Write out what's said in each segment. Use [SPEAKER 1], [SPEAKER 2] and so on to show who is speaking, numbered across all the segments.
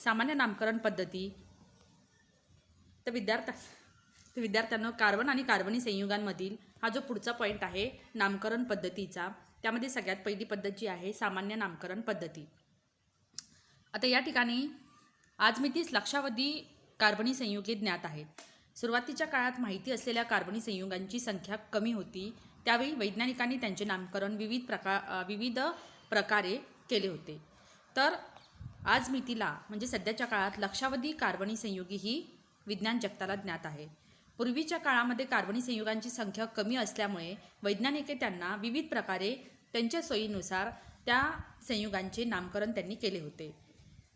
[SPEAKER 1] सामान्य नामकरण पद्धती तर विद्यार्थ्यांना कार्बन आणि कार्बनी संयुगांमधील हा जो पुढचा पॉईंट आहे नामकरण पद्धतीचा, त्यामध्ये सगळ्यात पहिली पद्धत जी आहे सामान्य नामकरण पद्धती. आता या ठिकाणी आज मी 30 लक्षावधी कार्बनी संयुगे ज्ञात आहेत. सुरुवातीच्या काळात माहिती असलेल्या कार्बनी संयुगांची संख्या कमी होती. त्यावेळी वैज्ञानिकांनी त्यांचे नामकरण विविध प्रकारे केले होते. तर आज मितीला म्हणजे सध्याच्या काळात लक्षावधी कार्बनी संयुगे ही विज्ञान जगताला ज्ञात आहे. पूर्वीच्या काळामध्ये कार्बनी संयुगांची संख्या कमी असल्यामुळे वैज्ञानिक त्यांना विविध प्रकारे त्यांच्या सोयीनुसार त्या संयुगांचे नामकरण त्यांनी केले होते.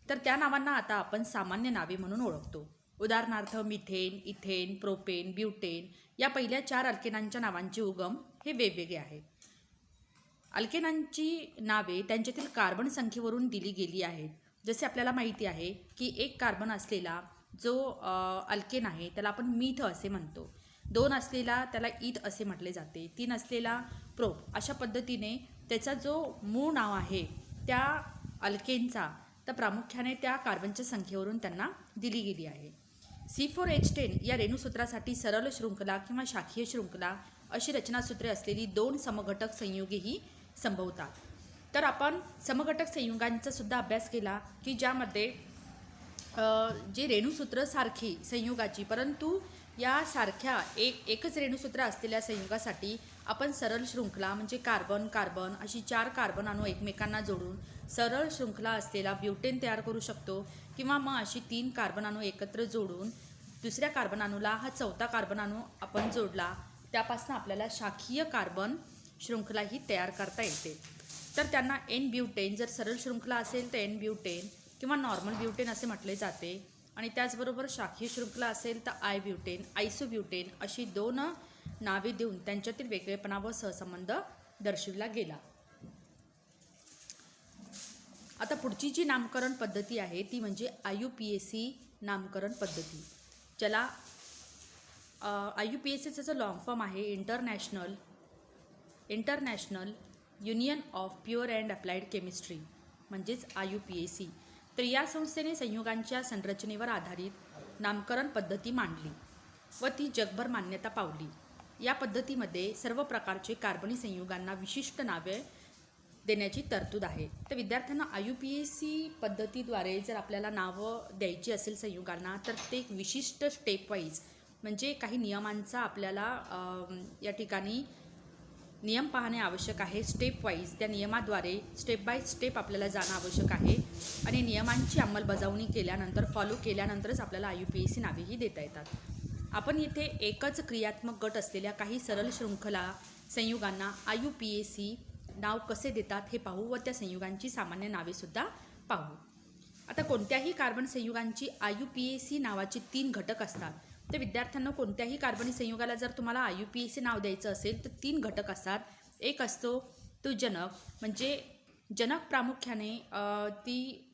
[SPEAKER 1] तर त्या नावांना आता आपण सामान्य नावे म्हणून ओळखतो. उदाहरणार्थ मिथेन, इथेन, प्रोपेन, ब्युटेन या पहिल्या 4 अल्केनांच्या नावांचे उगम हे वेगवेगळे आहेत. अल्केनांची नावे त्यांच्यातील कार्बन संख्येवरून दिली गेली आहेत. जसे आपल्याला माहिती आहे की एक कार्बन असलेला जो अल्केन आहे त्याला आपण मीथ असे म्हणतो. 2 असलेला त्याला ईथ असे म्हटले जाते. 3 असलेला प्रोप. अशा पद्धतीने त्याचा जो मूळ नाव आहे त्या अल्केनचा तर प्रामुख्याने त्या कार्बनच्या संख्येवरून त्यांना दिली गेली आहे. C4H10 या रेणुसूत्रासाठी सरळ शृंखला किंवा शाखीय शृंखला अशी रचनासूत्रे असलेली 2 समघटक संयुगेही संभवतात. तर आपण समघटक संयुगांचा सुद्धा अभ्यास केला की ज्यामध्ये जे रेणुसूत्र सारखी संयुगाची परंतु या सारख्या एकच रेणुसूत्र असलेल्या संयुगासाठी आपण सरळ शृंखला म्हणजे कार्बन कार्बन अशी 4 कार्बन अणू एकमेकांना जोडून सरळ शृंखला असलेला ब्युटेन तयार करू शकतो. किंवा मग अशी 3 कार्बन अणू एकत्र जोडून दुसऱ्या कार्बन अणूला हा 4था कार्बन अणू आपण जोडला त्यापासून आपल्याला शाखीय कार्बन शृंखला ही तयार करता येते. तर त्यांना एन ब्युटेन जर सरळ शृंखला असेल तर एन ब्युटेन किंवा नॉर्मल ब्युटेन असे म्हटले जाते. आणि त्याचबरोबर शाखीय शृंखला असेल तर आय ब्युटेन, आयसोब्युटेन अशी 2 नावे देऊन त्यांच्यातील वेगळेपणा व सहसंबंध दर्शविला गेला. आता पुढची जी नामकरण पद्धती आहे ती म्हणजे IUPAC नामकरण पद्धती, ज्याला IUPACचा जो लॉंग फॉर्म आहे international union of pure and applied chemistry म्हणजेच IUPAC. तर या संस्थेने संयुगांच्या संरचनेवर आधारित नामकरण पद्धती मांडली व ती जगभर मान्यता पावली. या पद्धतीमध्ये सर्व प्रकारचे कार्बनी संयुगांना विशिष्ट नावे देण्याची तरतूद आहे. तर विद्यार्थ्यांना IUPAC पद्धतीद्वारे जर आपल्याला नावं द्यायची असेल संयुगांना तर ते एक विशिष्ट स्टेप वाईज म्हणजे काही नियमांचा आपल्याला या ठिकाणी नियम पाहणे आवश्यक आहे. स्टेप वाईज त्या नियमाद्वारे स्टेप बाय स्टेप आपल्याला जाणं आवश्यक आहे आणि नियमांची अंमलबजावणी केल्यानंतर फॉलो केल्यानंतरच आपल्याला IUPAC नावेही देता येतात. आपण येथे एकच क्रियात्मक गट असलेल्या काही सरळ शृंखला संयुगांना IUPAC नाव कसे देतात हे पाहू व त्या संयुगांची सामान्य नावेसुद्धा पाहू. आता कोणत्याही कार्बन संयुगांची IUPAC नावाचे 3 घटक असतात. तर विद्यार्थ्यांना कोणत्याही कार्बनी संयुगाला जर तुम्हाला IUPAC नाव द्यायचं असेल तर 3 घटक असतात. एक असतो तो जनक, म्हणजे जनक प्रामुख्याने ती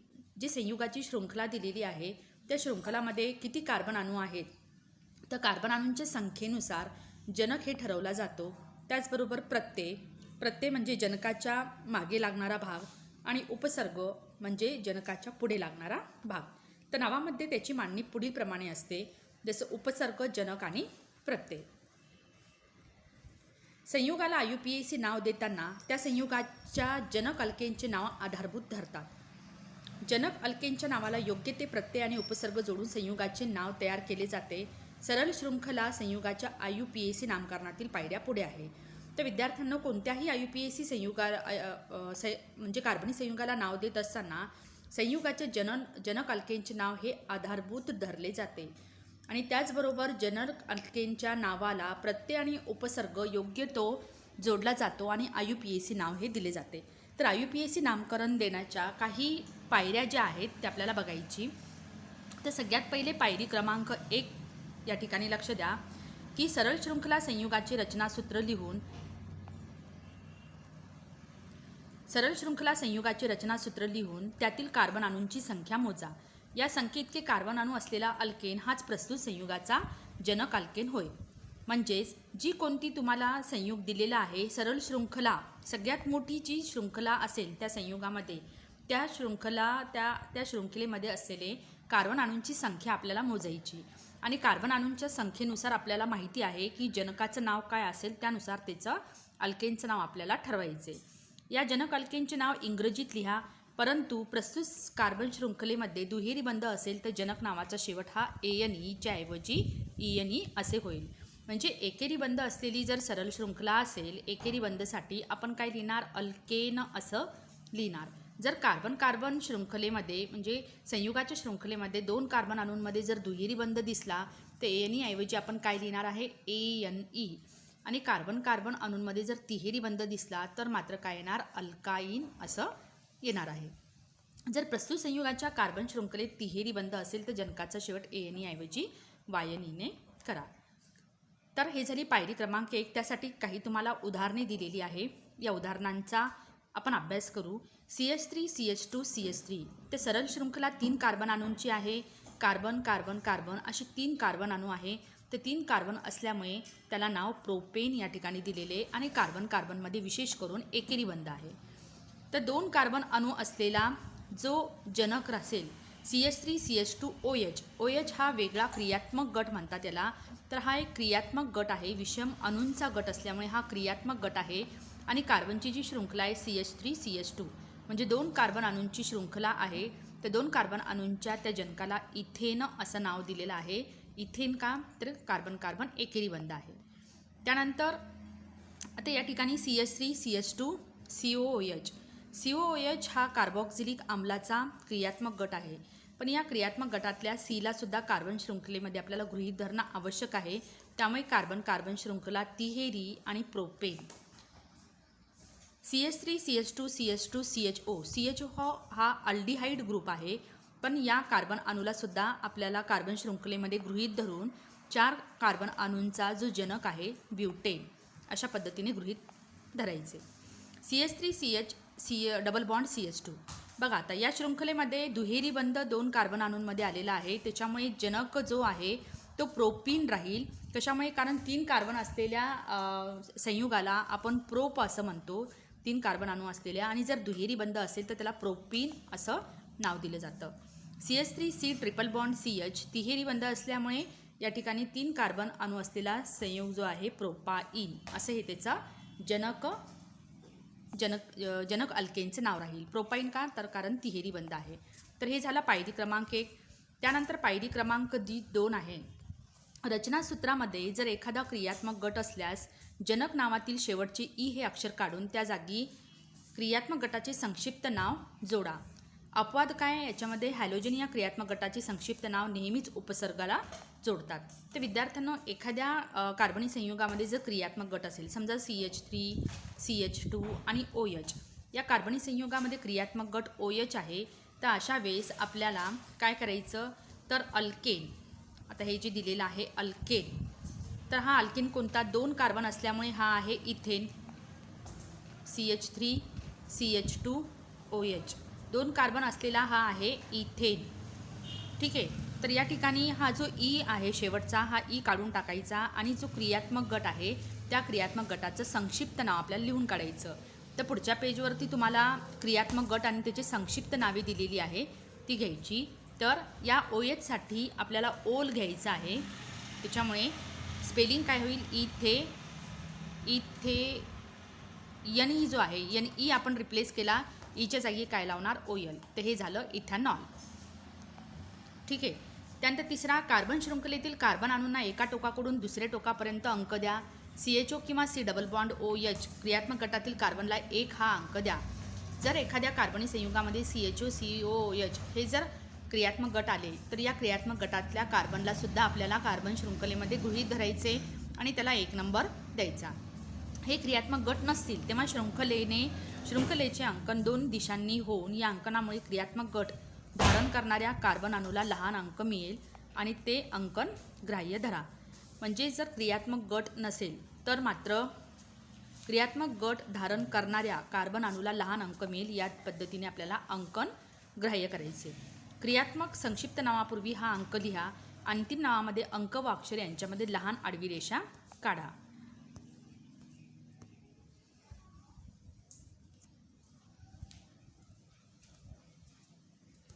[SPEAKER 1] जी संयुगाची शृंखला दिलेली आहे त्या शृंखलामध्ये किती कार्बन अणू आहेत तर कार्बन अणूंच्या संख्येनुसार जनक हे ठरवला जातो. त्याचबरोबर प्रत्यय म्हणजे जनकाच्या मागे लागणारा भाग आणि उपसर्ग म्हणजे जनकाच्या पुढे लागणारा भाग. तर नावामध्ये त्याची मांडणी पुढील प्रमाणे असते, जसं उपसर्ग, जनक आणि प्रत्यय. संयुगाला IUPAC नाव देताना त्या संयुगाच्या जनक अल्केनचे नाव आधारभूत धरतात. जनक अल्केनच्या नावाला योग्य ते प्रत्यय आणि उपसर्ग जोडून संयुगाचे नाव तयार केले जाते. सरळ शृंखला संयुगाच्या IUPAC नामकरणातील पायऱ्या पुढे आहे. तर विद्यार्थ्यांना कोणत्याही IUPAC म्हणजे कार्बनी संयुगाला नाव देत असताना संयुगाचे जनक अल्केनचे नाव हे आधारभूत धरले जाते आणि त्याचबरोबर जनक अल्केनच्या नावाला प्रत्यय आणि उपसर्ग योग्य तो जोडला जातो आणि IUPAC नाव हे दिले जाते. तर IUPAC नामकरण देण्याच्या काही पायऱ्या ज्या आहेत त्या आपल्याला बघायची. तर सगळ्यात पहिले पायरी क्रमांक 1 या ठिकाणी लक्ष द्या की सरळ शृंखला संयुगाचे रचनासूत्र लिहून त्यातील कार्बन अणूंची संख्या मोजा. या संख्येइतके कार्बन अणू असलेला अल्केन हाच प्रस्तुत संयुगाचा जनक अल्केन होय. म्हणजेच जी कोणती तुम्हाला संयुग दिलेला आहे सरळ शृंखला सगळ्यात मोठी जी शृंखला असेल त्या संयुगामध्ये त्या शृंखलेमध्ये असलेले कार्बन अणूंची संख्या आपल्याला मोजायची आणि कार्बन अणूंच्या संख्येनुसार आपल्याला माहिती आहे की जनकाचं नाव काय असेल त्यानुसार त्याचं अल्केनचं नाव आपल्याला ठरवायचे. या जनक अल्केनचे नाव इंग्रजीत लिहा, परंतु प्रस्तुत कार्बन शृंखलेमध्ये दुहेरी बंध असेल तर जनक नावाचा शेवट हा ANEच्या ऐवजी ENE असे होईल. म्हणजे एकेरी बंध असलेली जर सरळ शृंखला असेल, एकेरी बंधसाठी आपण काय लिहिणार, अल्केन असं लिहिणार. जर कार्बन कार्बन शृंखलेमध्ये म्हणजे संयुगाच्या शृंखलेमध्ये दोन कार्बन अणूंमध्ये जर दुहेरी बंध दिसला तर ANE ऐवजी आपण काय लिहिणार आहे, ANE. आणि कार्बन कार्बन अणूंमध्ये जर तिहेरी बंध दिसला तर मात्र काय येणार, अल्काईन असं येणार आहे. जर प्रस्तुत संयुगाच्या कार्बन शृंखलेत तिहेरी बंध असेल तर जनकाचा शेवट ANE ऐवजी YNE करा. तर हे झाली पायरी क्रमांक 1. त्यासाठी काही तुम्हाला उदाहरणे दिलेली आहे. या उदाहरणांचा आपण अभ्यास करू. CH3 CH2 CH3 ते सरळ शृंखला 3 कार्बन अणूंची आहे. कार्बन कार्बन कार्बन अशी 3 कार्बन अणू आहे. ते 3 कार्बन असल्यामुळे त्याला नाव प्रोपेन या ठिकाणी दिलेले आणि कार्बन कार्बनमध्ये विशेष करून एकेरी बंध आहे. तर 2 कार्बन अणू असलेला जो जनक असेल CH3 CH2 OH. OH हा वेगळा क्रियात्मक गट म्हणतात याला. तर हा एक क्रियात्मक गट आहे, विषम अणूंचा गट असल्यामुळे हा क्रियात्मक गट आहे. आणि कार्बनची जी शृंखला आहे CH3 CH2 म्हणजे 2 कार्बन अणूंची शृंखला आहे. त्या 2 कार्बन अणूंच्या त्या जनकाला इथेन असं नाव दिलेलं आहे. इथेन का, तर कार्बन कार्बन एकेरी बंध आहे. त्यानंतर आता या ठिकाणी CH3 CH2 COOH. COOH हा कार्बोक्सिलिक आम्लाचा क्रियात्मक गट आहे. पण या क्रियात्मक गटातल्या Cला सुद्धा कार्बन शृंखलेमध्ये आपल्याला गृहीत धरणं आवश्यक आहे. त्यामुळे कार्बन कार्बन शृंखला तिहेरी आणि propane. CH3 CH2 CH2 CHO. CHO हा अल्डिहाइड ग्रुप आहे. पण या कार्बन अणूला सुद्धा आपल्याला कार्बन शृंखलेमध्ये गृहीत धरून 4 कार्बन अणूंचा जो जनक आहे ब्युटेन अशा पद्धतीने गृहीत धरायचे. CH3 double bond CH2. बघा आता या शृंखलेमध्ये दुहेरी बंध 2 कार्बन अणूंमध्ये आलेला आहे. त्याच्यामुळे जनक जो आहे तो प्रोपीन राहील. कशामुळे, कारण 3 कार्बन असलेल्या संयुगाला आपण प्रोप असं म्हणतो, 3 कार्बन अणू असलेल्या. आणि जर दुहेरी बंध असेल तर त्याला प्रोपीन असं नाव दिलं जातं. CH3 C triple bond CH तिहेरी बंध असल्यामुळे या ठिकाणी 3 कार्बन अणू असलेला संयोग जो आहे प्रोपाईन असं हे त्याचा जनक अल्केनचे नाव राहील. प्रोपाईन का, तर कारण तिहेरी बंध आहे. तर हे झाला पायरी क्रमांक 1. त्यानंतर पायरी क्रमांक 2 आहे. रचनासूत्रामध्ये जर एखादा क्रियात्मक गट असल्यास जनक नावातील शेवटचे ई हे अक्षर काढून त्या जागी क्रियात्मक गटाचे संक्षिप्त नाव जोडा. अपवाद काय, याच्यामध्ये हॅलोजन या क्रियात्मक गटाचे संक्षिप्त नाव नेहमीच उपसर्गाला जोडतात. तर विद्यार्थ्यांनो, एखाद्या कार्बनी संयुगामध्ये जर क्रियात्मक गट असेल, समजा CH3 CH2 आणि OH या कार्बनी संयुगामध्ये क्रियात्मक गट OH आहे, तर अशा वेळेस आपल्याला काय करायचं, तर अल्केन, आता हे जे दिलेलं आहे अल्केन, तर हा अल्केन कोणता, 2 कार्बन असल्यामुळे हा आहे ethane. CH3 CH2 OH 2 carbon असलेला हा आहे इथेन. ठीक आहे. तर या ठिकाणी हा जो ई आहे शेवटचा, हा ई काढून टाकायचा आणि जो क्रियात्मक गट आहे त्या क्रियात्मक गटाचं संक्षिप्त नाव आपल्याला लिहून काढायचं. तर पुढच्या पेजवरती तुम्हाला क्रियात्मक गट आणि त्याची संक्षिप्त नावे दिलेली आहे ती घ्यायची. तर या OH साठी आपल्याला ओल घ्यायचं आहे. त्याच्यामुळे स्पेलिंग काय होईल, इथे NE जो आहे NE आपण रिप्लेस केला, ईच्या जागी काय लावणार, OL. तर हे झालं इथेनॉल. ठीक आहे. त्यानंतर तिसरा, कार्बन शृंखलेतील कार्बन अणूंना एका टोकाकडून दुसऱ्या टोकापर्यंत अंक द्या. CHO किंवा C डबल बॉन्ड OH क्रियात्मक गटातील कार्बनला 1 हा अंक द्या. जर एखाद्या कार्बनी संयुगामध्ये CHO COOH हे जर क्रियात्मक गट आले तर या क्रियात्मक गटातल्या कार्बनला सुद्धा आपल्याला कार्बन शृंखलेमध्ये गृहीत धरायचे आणि त्याला 1 नंबर द्यायचा. हे क्रियात्मक गट नसतील तेव्हा शृंखलेचे अंकन 2 दिशांनी होऊन या अंकनामुळे क्रियात्मक गट धारण करणाऱ्या कार्बन अणूला लहान अंक मिळेल आणि ते अंकन ग्राह्य धरा. म्हणजे जर क्रियात्मक गट नसेल तर मात्र क्रियात्मक गट धारण करणाऱ्या कार्बन अणूला लहान अंक मिळेल. या पद्धतीने आपल्याला अंकन ग्राह्य करायचे. क्रियात्मक संक्षिप्त नावापूर्वी हा अंक लिहा. अंतिम नावामध्ये अंक व अक्षर यांच्यामध्ये लहान आडवी रेषा काढा.